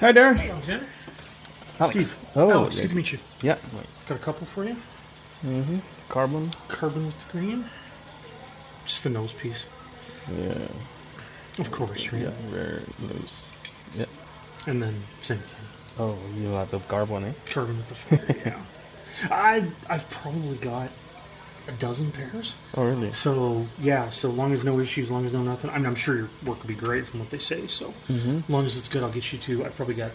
Hi there. Hey, Alexander. Alex. Steve. Oh, Alex, good to meet you. Yeah. Got a couple for you. Carbon. Carbon with green. Just the nose piece. Yeah. Of course, right? Yeah. Very loose. Yeah. And then same thing. Oh, you have the carbon, eh? Carbon with the fire, yeah. I've probably got a dozen pairs. Oh, really? So, yeah, so long as no issues, long as no nothing. I mean, I'm sure your work will be great from what they say. So, as long as it's good, I'll get you to. I've probably got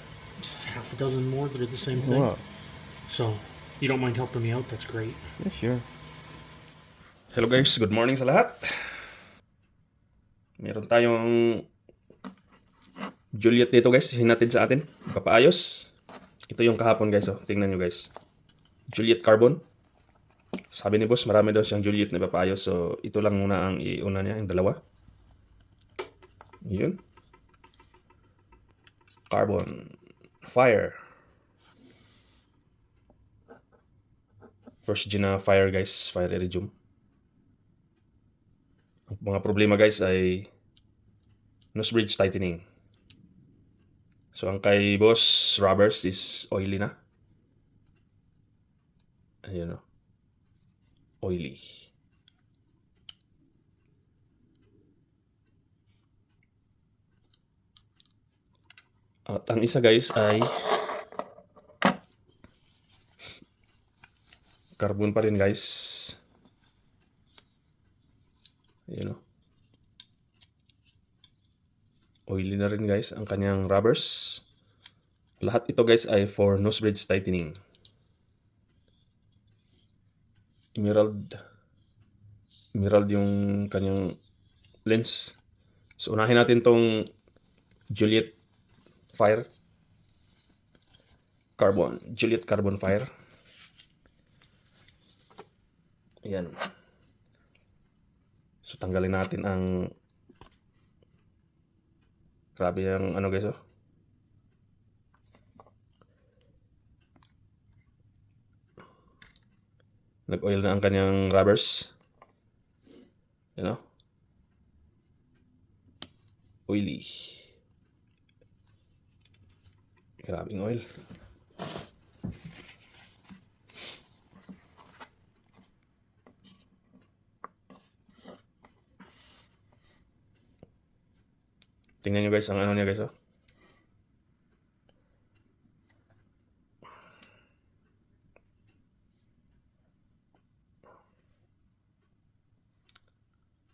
half a dozen more that are the same thing. Wow. So, you don't mind helping me out? That's great. Yeah, sure. Hello guys, good morning sa lahat. Meron tayong Juliet dito guys, hinatid sa atin. Papaayos. Ito yung kahapon guys, oh. Tingnan nyo guys. Juliet Carbon. Sabi ni boss, marami daw siyang Juliet na papaayos. So, ito lang muna ang iuna niya, yung dalawa. Yun. Carbon. Fire. First gen na fire guys, fire iridium. Ang mga problema guys ay nose bridge tightening. So ang kay boss rubbers is oily na. Ayun o. Oily. At ang isa guys ay carbon pa rin guys. Ayun o. Oily na rin guys ang kanyang rubbers. Lahat ito guys ay for nose bridge tightening. Emerald yung kanyang lens. So unahin natin tong Juliet Fire Carbon. Juliet Carbon Fire. Ayan. So tanggalin natin ang grabe yung ano guys oh. Nag-oil na ang kanyang rubbers. You know? Oily. Grabing oil. Tingnan nyo guys ang ano niya guys oh.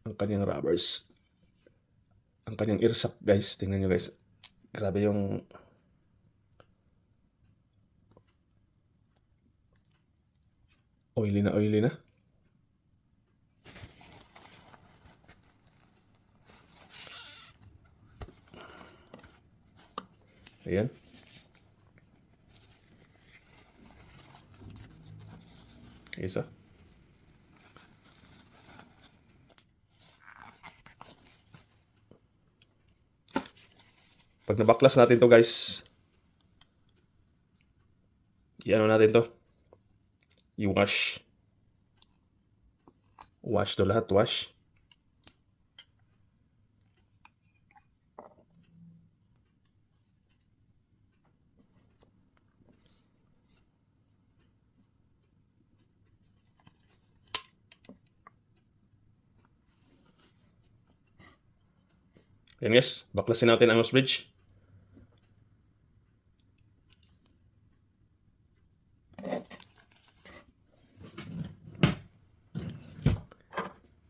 Ang kanyang rubbers. Ang kanyang earsack guys. Tingnan nyo guys. Grabe yung oily na oily na. Ayan. Isa. Pag nabaklas natin to guys, i-ano natin to, i-wash. Wash to lahat, wash. Yan guys, baklasin natin ang nose bridge.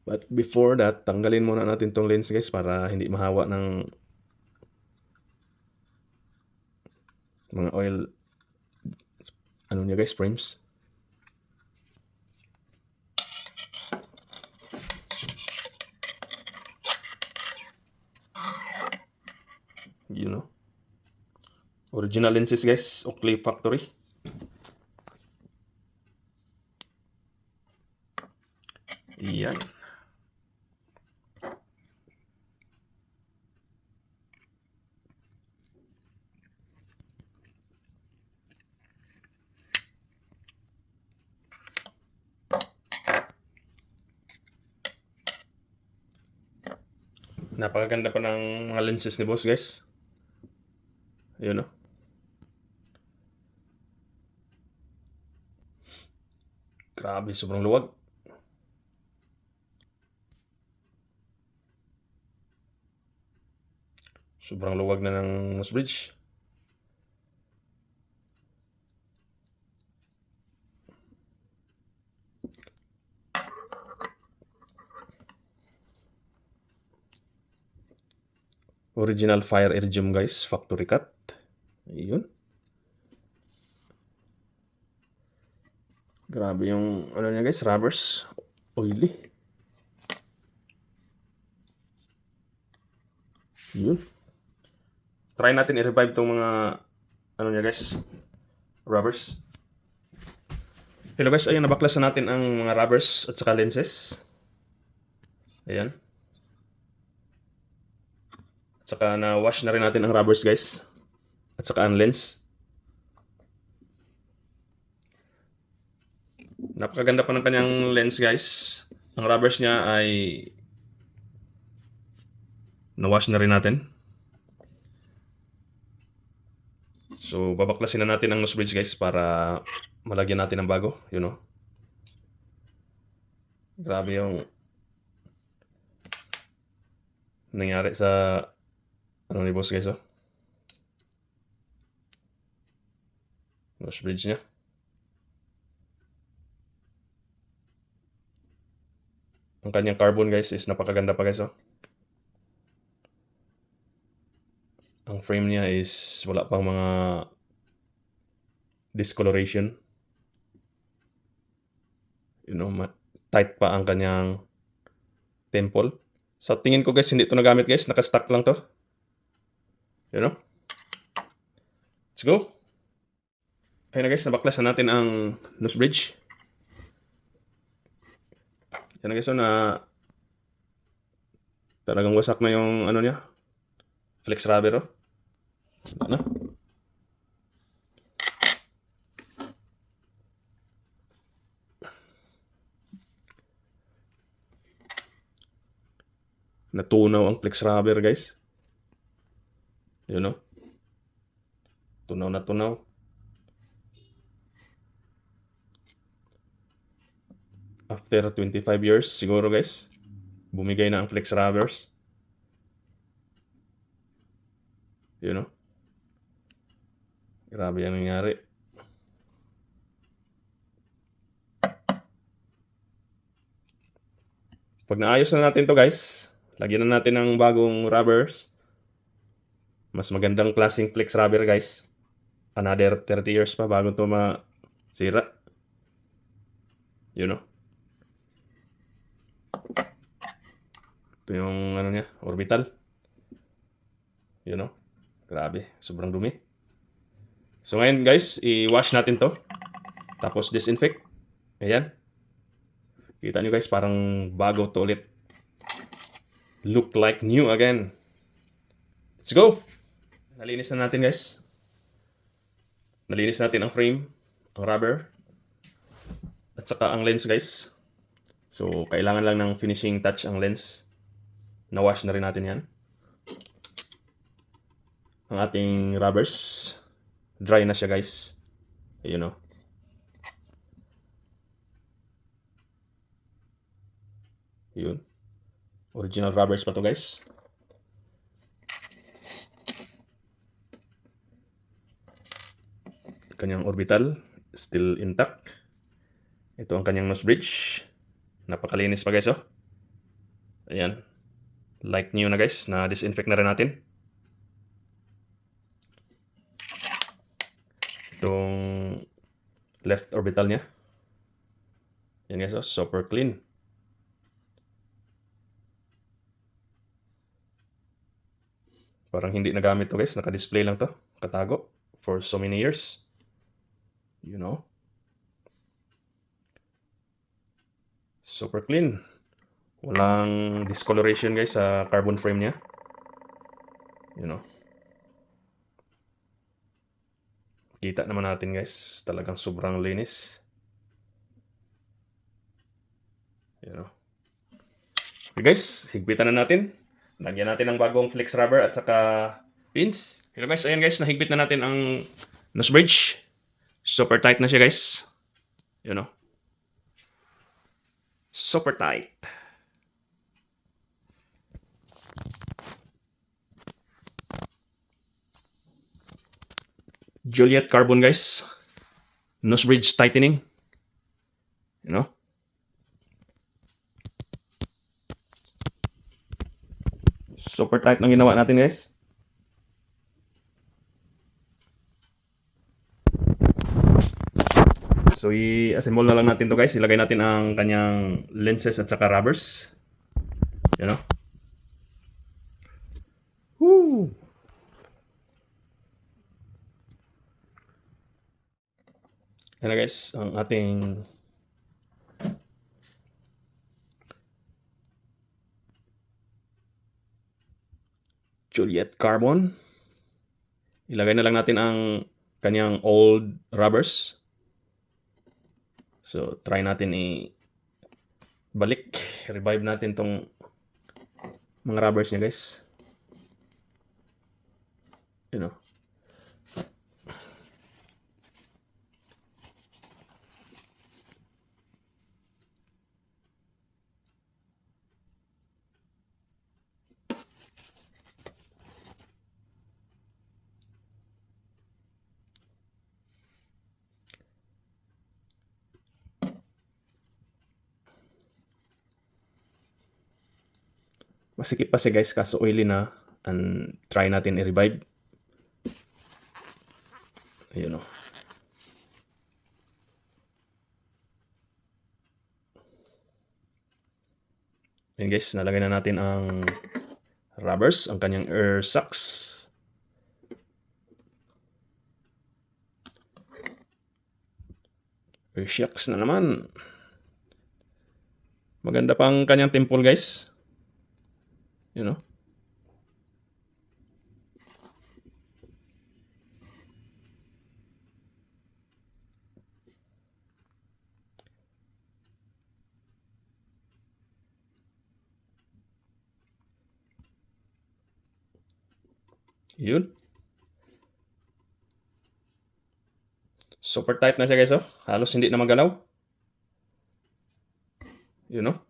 But before that, tanggalin muna natin tong lens guys para hindi mahawa ng mga oil ano niya guys, frames. You know. Original lenses guys, Oakley Factory. Yan. Napakaganda pa ng mga lenses ni boss guys. Ayun o. Grabe, sobrang luwag. Sobrang luwag na ng nose bridge. Original fire iridium guys, factory cut. Ayun. Grabe yung ano niya guys, rubbers. Oily. Yun. Try natin i-revive tong mga ano niya guys, rubbers. Hello guys, ayun, nabaklasan natin ang mga rubbers at saka lenses. Ayan. At saka na-wash na rin natin ang rubbers guys. At saka ang lens. Napakaganda pa ng kanyang lens guys. Ang rubbers niya ay na-wash na rin natin. So, babaklasin na natin ang nose bridge guys para malagyan natin ng bago, you know. Grabe yung nangyari sa ano ni boss guys, oh. Nose bridge niya. Ang kanyang carbon guys is napakaganda pa guys, oh. Ang frame niya is wala pang mga discoloration. You know, tight pa ang kanyang temple. Sa tingin ko guys, hindi ito nagamit guys. Naka-stock lang to. You know? Let's go. Ayun na guys, nabaklasan natin ang nose bridge. Yan na guys, so na talagang wasak na yung ano niya. Flex rubber, oh. Ano? Natunaw ang flex rubber guys. You know? Tunaw na tunaw. After 25 years siguro guys, bumigay na ang flex rubbers. You know? Grabe yan nangyari. Pag naayos na natin to guys, lagyan na natin ng bagong rubbers. Mas magandang klaseng flex rubber guys. Another 30 years pa bago to masira. You know? Ito yung ano niya, orbital. You know? Grabe, sobrang dumi. So ngayon guys, i-wash natin to. Tapos disinfect. Ayan. Kita nyo guys, parang bago to ulit. Look like new again. Let's go! Nalinis na natin guys. Nalinis natin ang frame, ang rubber, at saka ang lens guys. So kailangan lang ng finishing touch ang lens. Na-wash na rin natin yan. Ang ating rubbers. Dry na siya guys. You know. Yun. Original rubbers pa to guys. Kanyang orbital still intact. Ito ang kanyang nose bridge. Napakalinis pa guys, oh. Ayan. Like new na guys. Na disinfect na rin natin. Itong left orbital niya. Yan guys, oh, super clean. Parang hindi nagamit to guys, naka-display lang to, katago for so many years. You know. Super clean. Walang discoloration guys sa carbon frame niya. You know. Kita naman natin guys, talagang sobrang linis. You know. Okay guys, higpitan na natin. Lagyan natin ng bagong flex rubber at saka pins. Pero guys, ayan guys, nahigpit na natin ang nose bridge. Super tight na siya guys. You know. Super tight. Juliet carbon guys. Nose bridge tightening. You know? Super tight ng ginawa natin guys. So i-assemble na lang natin to guys. Ilagay natin ang kanyang lenses at saka rubbers. You know? Woo! Yan na guys, ang ating Juliet carbon. Ilagay na lang natin ang kanyang old rubbers. So try natin balik, revive natin tong mga rubbers niya guys. You know. Masikip pa siya guys, kaso oily na, and try natin i-revive. Ayun o. Ayun guys, nalagay na natin ang rubbers, ang kanyang air sucks. Air shucks na naman. Maganda pang kanyang temple guys. You know. Yun. Super tight na siya guys oh. Halos hindi na magalaw. You know.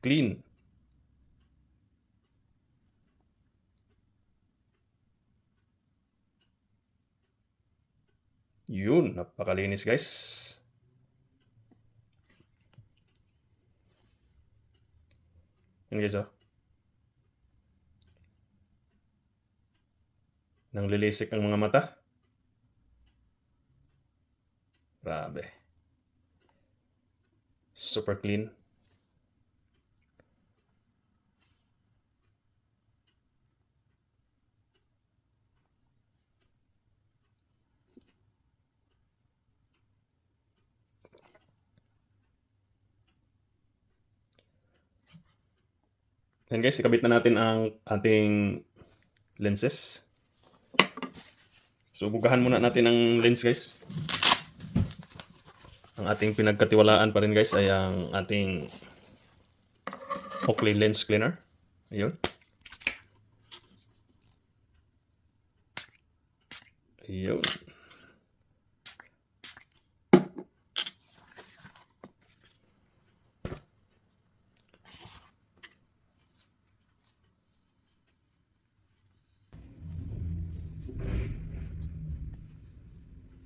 Clean. Yun, napakalinis guys. Yun guys oh. Nang lilisik ang mga mata. Grabe. Super clean. Yan guys, ikabit na natin ang ating lenses. So bugahan muna natin ang lens guys. Ang ating pinagkatiwalaan pa rin guys ay ang ating Oakley lens cleaner. Ayun. Ayun.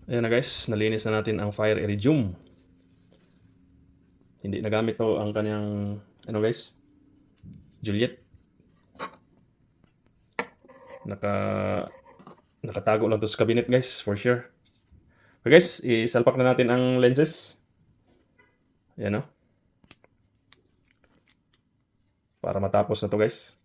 Ayan na guys, nalinis na natin ang fire iridium. Hindi nagamit to ang kanyang, ano guys, Juliet. Nakatago lang to sa cabinet guys, for sure. So guys, isalpak na natin ang lenses. Ayan o. Para matapos na to guys.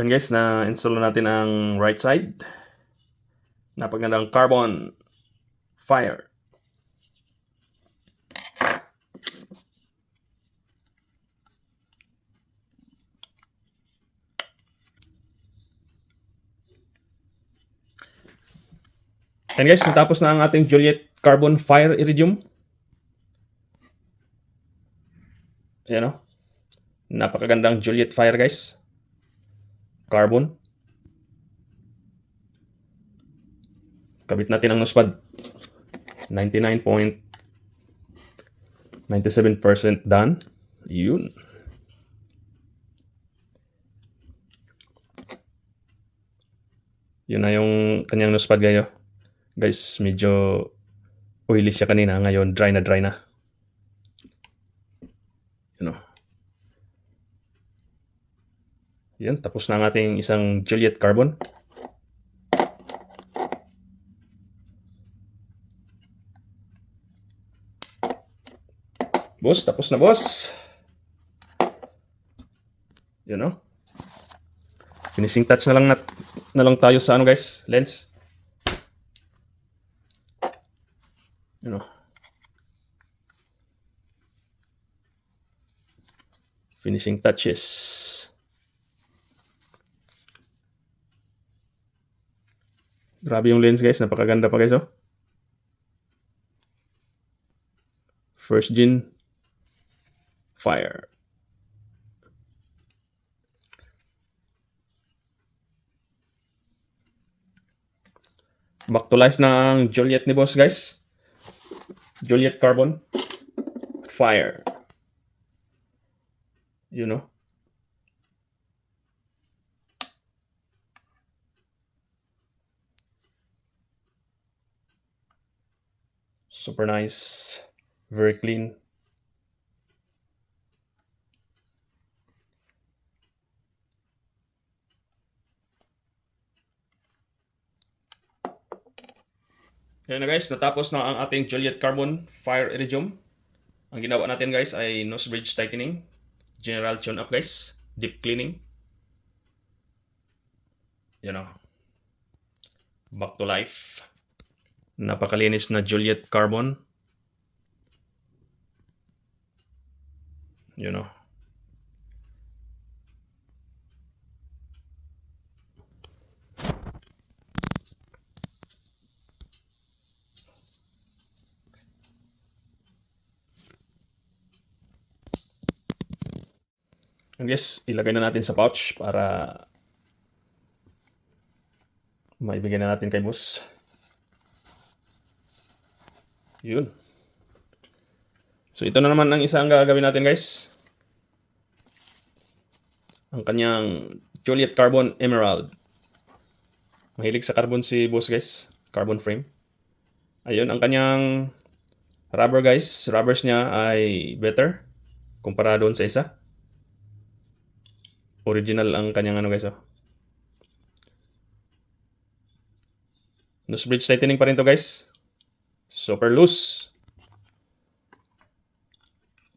And guys, na-install na natin ang right side. Napagandang carbon Fire. And guys, natapos na ang ating Juliet Carbon Fire Iridium. Ayan o. Napakagandang Juliet Fire guys. Carbon. Kabit natin ang nospad. 99.97% done. Yun. Yun na yung kanyang nospad kayo. Guys, medyo oily siya kanina. Ngayon, dry na. You know. Yan, tapos na ang ating isang Juliet Carbon. Boss, tapos na boss. You know. Finishing touch na lang tayo sa ano guys, lens. You know. Finishing touches. Grabe yung lens guys, napakaganda pa guys oh. First gen Fire. Back to life ng Juliet ni boss guys. Juliet Carbon Fire. You know. Super nice. Very clean. Yan na guys, natapos na ang ating Juliet Carbon Fire Iridium. Ang ginawa natin guys ay nose bridge tightening, general tune up guys, deep cleaning. You know. Back to life. Napakalinis na Juliet Carbon. You know. And guys, ilagay na natin sa pouch para maibigay na natin kay boss. Yun. So ito na naman ang isang gagawin natin guys. Ang kanyang Juliet Carbon Emerald. Mahilig sa carbon si boss guys. Carbon frame. Ayun, ang kanyang rubber guys. Rubbers niya ay better kumpara doon sa isa. Original ang kanyang ano guys oh. Nose bridge tightening pa rin to guys. Super loose.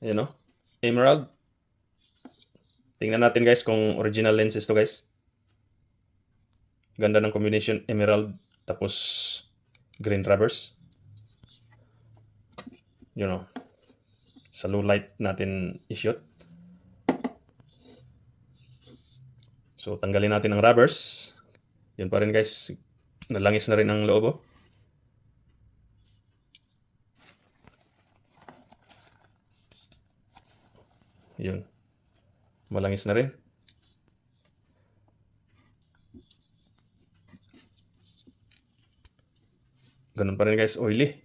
Ayan oh. Emerald. Tingnan natin guys kung original lenses to guys. Ganda ng combination emerald tapos green rubbers. You know. Sa low light natin i-shoot. So tanggalin natin ang rubbers. Yun pa rin guys. Nalangis na rin ang loob oh. Yun. Malangis na rin. Ganun pa rin guys, oily.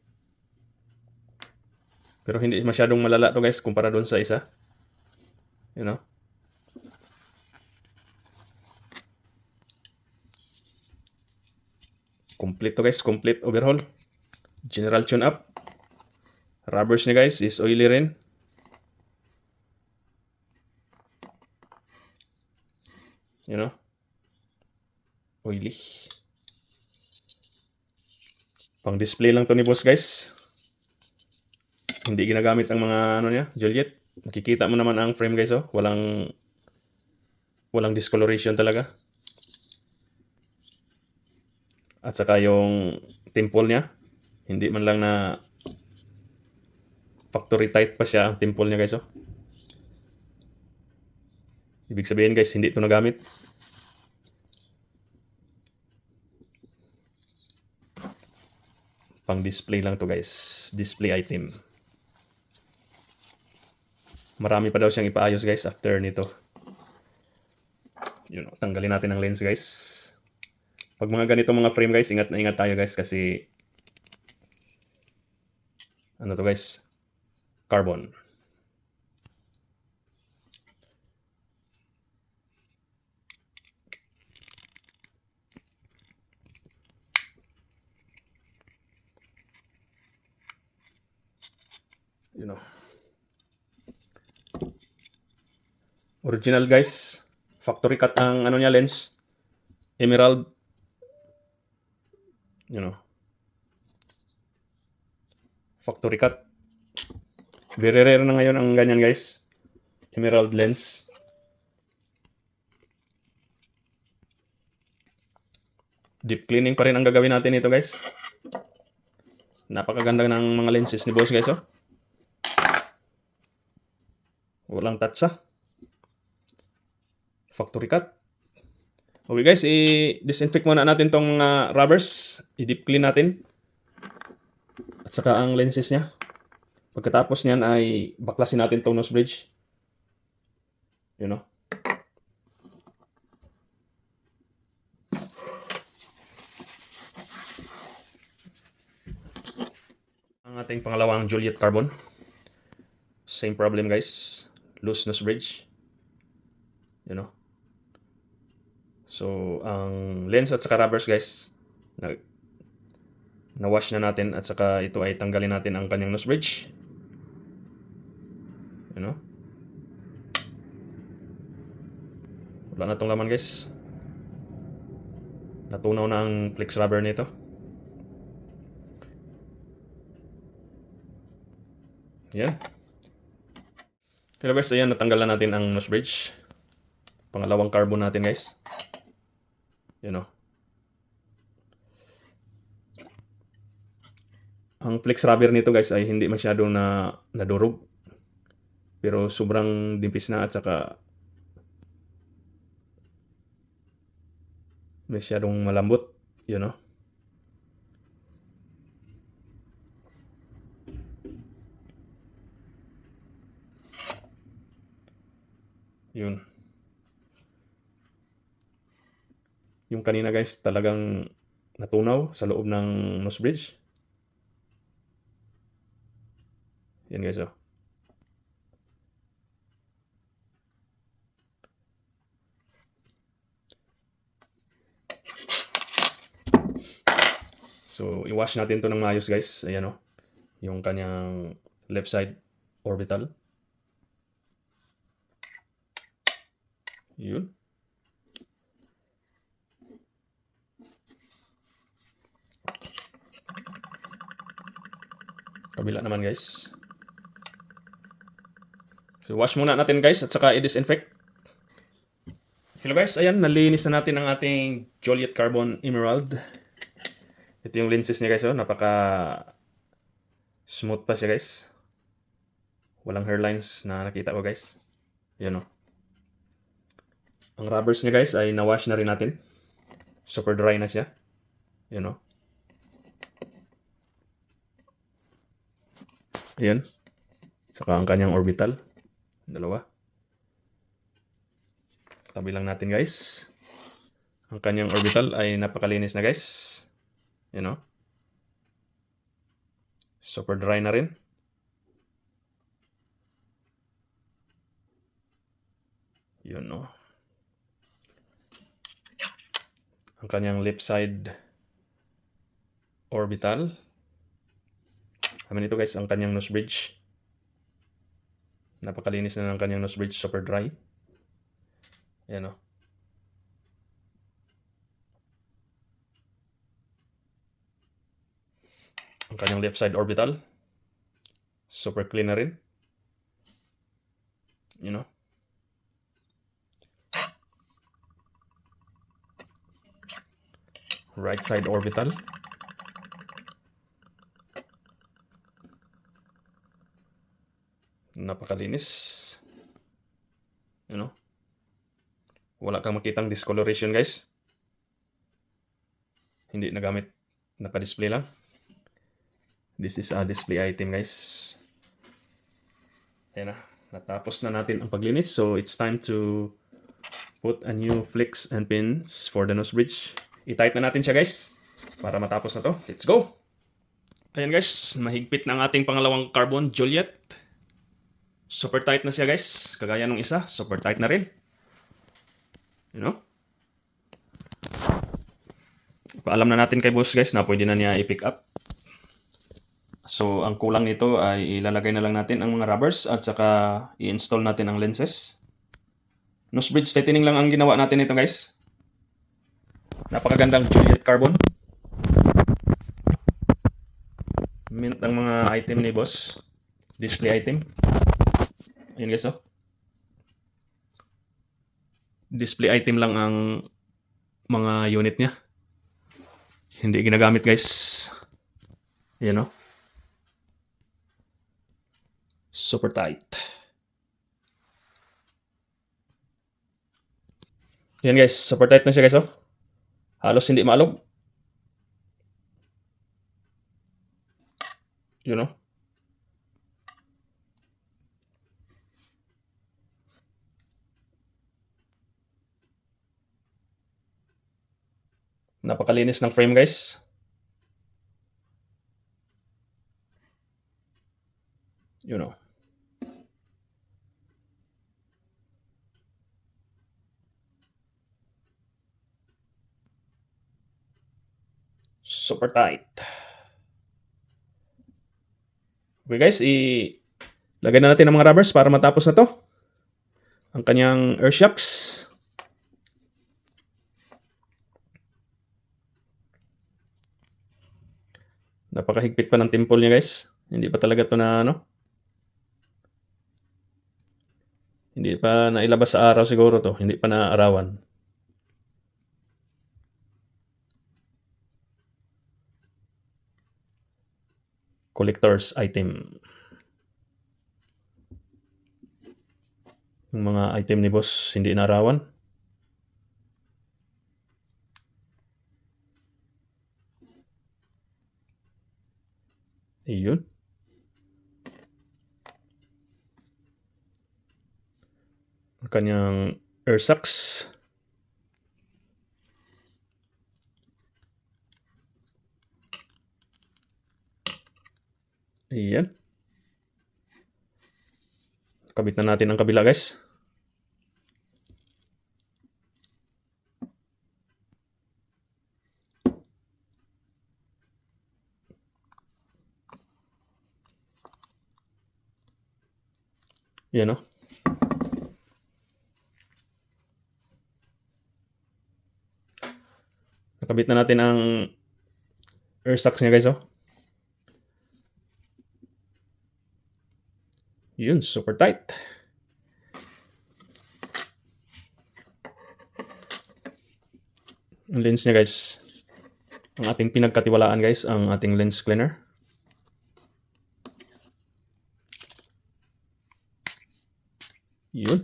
Pero hindi masyadong malala to guys kumpara doon sa isa. You know. Complete to guys, complete overhaul. General tune up. Rubbers niya guys is oily rin. You know. Oily. Pang display lang to ni boss guys. Hindi ginagamit ang mga ano niya, Juliet. Makikita mo naman ang frame guys oh. Walang discoloration talaga. At saka yung temple niya, Hindi man lang na factory tight pa siya ang temple niya guys. Oh. Ibig sabihin guys, hindi ito nagamit. Pang display lang to guys. Display item. Marami pa daw siyang ipaayos guys after nito. Yun, tanggalin natin ang lens guys. Pag mga ganito mga frame guys, ingat na ingat tayo guys kasi ano to guys? Carbon. You know. Original guys. Factory cut ang ano niya lens. Emerald. You know. Factory cut. Very rare na ngayon ang ganyan guys. Emerald lens. Deep cleaning pa rin ang gagawin natin ito guys. Napakaganda ng mga lenses ni boss guys. Oh. Walang tatsa. Factory cut. Okay guys, i-disinfect muna natin tong mga rubbers. I-deep clean natin. At saka ang lenses niya. Pagkatapos niyan ay baklasin natin tong nose bridge. You know. Ang ating pangalawang Juliet Carbon. Same problem guys. Loose nose bridge. You know. So, ang lens at saka rubbers guys, na-wash na natin at saka ito ay tanggalin natin ang kanyang nose bridge. You know? Wala na tong laman guys. Natunaw na ang flex rubber nito. Yan. Pero guys, ayan, natanggal na natin ang nose bridge. Pangalawang carbon natin guys. You know. Ang flex rubber nito guys ay hindi masyadong nadurog. Pero sobrang dimpis na at saka masyadong malambot, you know. Yun. Yung kanina guys, talagang natunaw sa loob ng nose bridge. Yan guys, oh. So, i-wash natin to ng maayos guys. Ayan, oh. Yung kanyang left side orbital. Yun. Kabila naman guys. So wash muna natin guys at saka i-disinfect. Hello guys, ayan, nalinis na natin ang ating Juliet Carbon Emerald. Ito yung lenses niya guys, oh. Napaka smooth pa siya guys. Walang hairlines na nakita ko guys. Yan, oh. Ang rubbers niya guys ay na-wash na rin natin. Super dry na siya. Yan, oh. Ayan. Saka ang kanyang orbital. Dalawa. Tabi lang natin guys. Ang kanyang orbital ay napakalinis na guys. You know. Super dry na rin. Yun, no. Ang kanyang left side orbital. Amin ito guys, ang kanyang nose bridge. Napakalinis na ng kanyang nose bridge, super dry. Ayan, o. Ang kanyang left side orbital. Super clean na rin. You know. Right side orbital. Napakalinis. You know? Wala kang makitang discoloration guys. Hindi nagamit. Naka-display lang. This is a display item guys. Ayan na. Natapos na natin ang paglinis. So it's time to put a new flicks and pins for the nose bridge. I-tight na natin siya guys. Para matapos na to. Let's go! Ayan guys. Mahigpit na ang ating pangalawang carbon Juliet. Super tight na siya guys. Kagaya nung isa. Super tight na rin. You know? Paalam na natin kay boss guys na pwede na niya i-pick up. So, ang kulang nito ay ilalagay na lang natin ang mga rubbers at saka i-install natin ang lenses. Nose bridge tightening lang ang ginawa natin ito guys. Napakagandang Juliet Carbon. Mint ang mga item ni boss. Display item. Ayan guys oh. Display item lang ang mga unit niya. Hindi ginagamit guys. Ayan oh. Super tight. Yan guys, super tight na siya guys oh. Halos hindi maalog. You know? Napakalinis ng frame guys. You know. Super tight. Okay guys, ilagay na natin ang mga rubbers para matapos na to. Ang kanyang air shocks. Napakahigpit pa ng timple niya guys. Hindi pa talaga to na ano. Hindi pa nailabas sa araw siguro to. Hindi pa naarawan. Collector's item. Yung mga item ni boss hindi naarawan. Ayun. Ang kanyang air sacs. Ayan. Kabit na natin ang kabila guys. Yan o. Nakabit na natin ang air sacs niya guys oh. Yun, super tight. Ang lens niya guys. Ang ating pinagkatiwalaan guys, ang ating lens cleaner. Yun.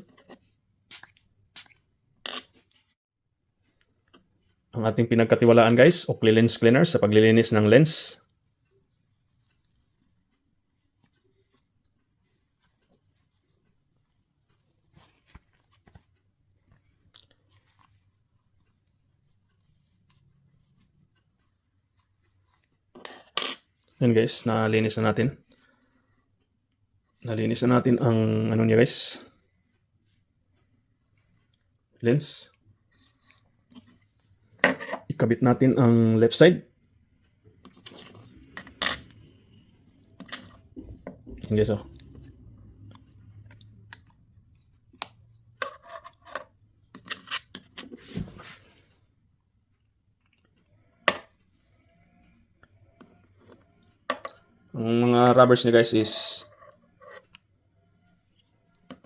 Ang ating pinagkatiwalaan guys, Oakley lens cleaner sa paglilinis ng lens. Yan guys, nalinis na natin. Nalinis na natin ang ano niya guys. Lens. Ikabit natin ang left side. Yan guys oh. Ang mga rubbers niya guys is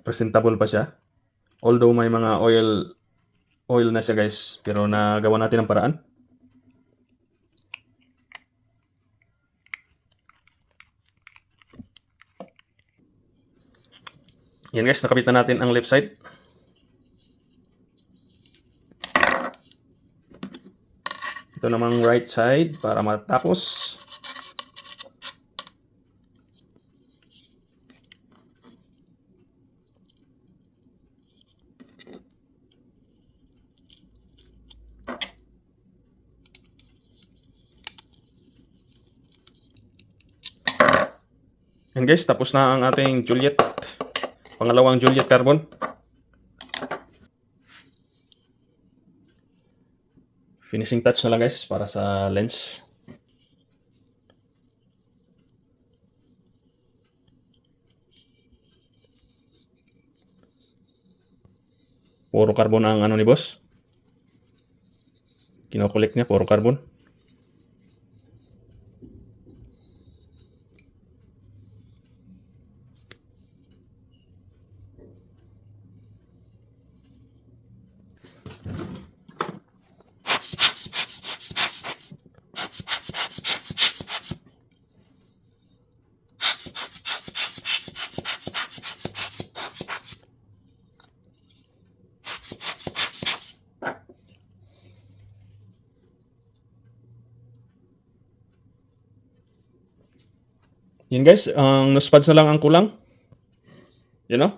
presentable pa siya. Although may mga oil na siya guys, pero nagawa natin ang paraan. Yan guys, nakabit na natin ang left side. Ito namang right side para matapos. And guys, tapos na ang ating Juliet. Pangalawang Juliet carbon. Finishing touch na lang guys para sa lens. Puro carbon ang ano ni boss. Kinokolek niya, puro carbon. Yun guys, ang nose pads na lang ang kulang. You know?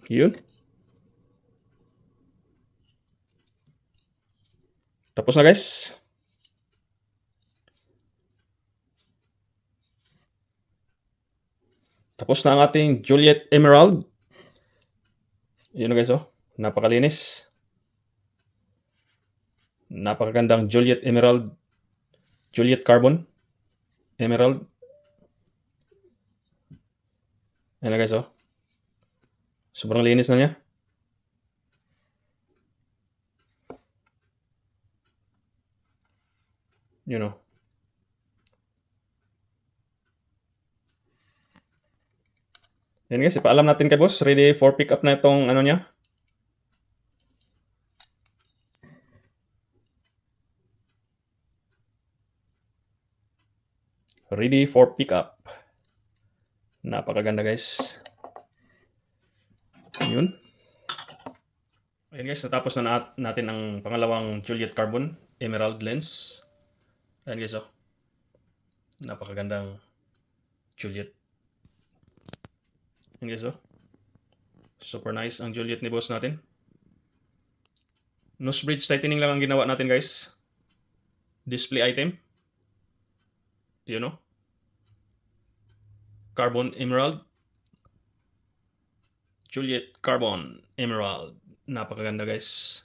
Yun. Tapos na guys. Tapos na ang ating Juliet Emerald. Yun na guys oh. Napakalinis. Napakagandang Juliet Emerald. Juliet Carbon. Emerald. Ayan na guys oh. Sobrang linis na niya. You know. Yan guys, ipaalam natin kay boss. Ready for pick up na itong ano niya. Ready for pick up. Napakaganda guys. Yun. Ayan guys, natapos na natin ang pangalawang Juliet Carbon Emerald lens. Ayan guys oh. Napakagandang Juliet. Ayan guys oh. Super nice ang Juliet ni boss natin. Nose bridge tightening lang ang ginawa natin guys. Display item. You know. Carbon Emerald. Juliet Carbon Emerald. Napakaganda guys.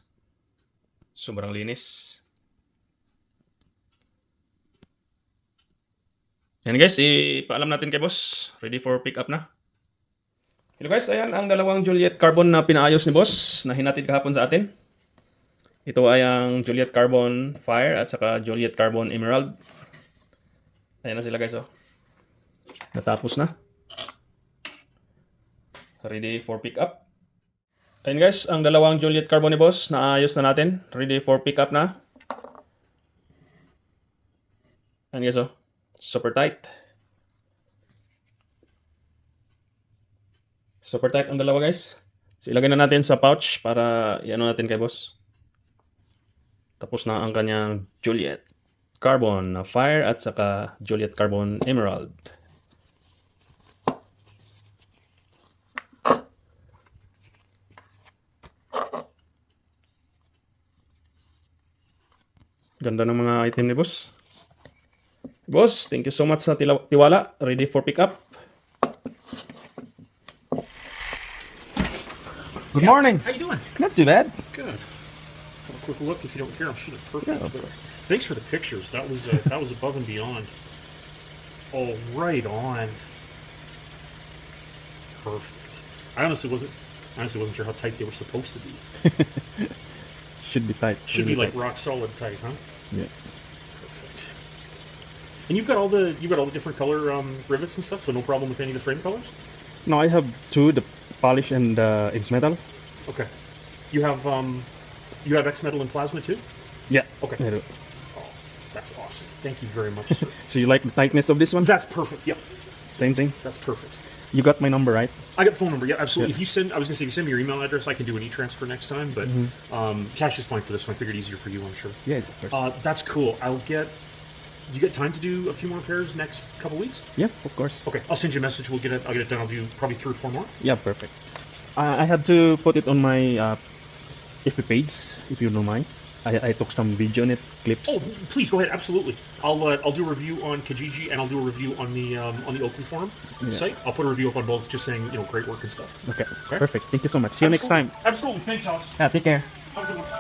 Sobrang linis. Yan guys, ipaalam natin kay boss. Ready for pick up na. Hello guys, ayan ang dalawang Juliet Carbon na pinaayos ni boss na hinatid kahapon sa atin. Ito ay ang Juliet Carbon Fire at saka Juliet Carbon Emerald. Ayan na sila guys oh. Natapos na. Ready for pick up. Ayan guys, ang dalawang Juliet Carbon ni boss naayos na natin. Ready for pick up na. Ayan guys oh. Super tight. Super tight ang dalawa guys. So ilagay na natin sa pouch para iano natin kay boss. Tapos na ang kanyang Juliet Carbon Fire at saka Juliet Carbon Emerald. Ganda ng mga item ni boss. Boss, thank you so much sa tiwala. Ready for pickup. Good morning. How you doing? Not too bad. Good. Have a quick look if you don't care. I'm sure they're perfect. Yeah, of but course. thanks for the pictures. That was above and beyond. Oh, right on. Perfect. I honestly wasn't sure how tight they were supposed to be. Should be tight. Should be really like rock solid tight, huh? tight. Yeah. Perfect. And you've got all the different color rivets and stuff, so no problem with any of the frame colors. No, I have two: the polish and it's metal. Okay. You have X metal and plasma too. Yeah. Okay. I do. Oh, that's awesome. Thank you very much, sir. So you like the tightness of this one? That's perfect. Yep, Same thing. that's perfect. You got my number, right? I got the phone number. Yeah, absolutely. Yeah. If you send, I was gonna say, if you send me your email address, I can do an e-transfer next time. But cash is fine for this one. I figured easier for you, I'm sure. Yeah, of course. That's cool. You get time to do a few more pairs next couple weeks? Yeah, of course. Okay, I'll send you a message. I'll get it done. I'll do probably 3 or 4 more. Yeah, perfect. I had to put it on my FB page, if you don't mind. I took some video on it, clips. Oh, please go ahead. Absolutely. I'll do a review on Kijiji and I'll do a review on the Oakley Forum site. I'll put a review up on both, just saying great work and stuff. Okay, Okay. perfect. Thank you so much. See you next time. Absolutely. Thanks, Alex. Yeah, take care. Have a good one.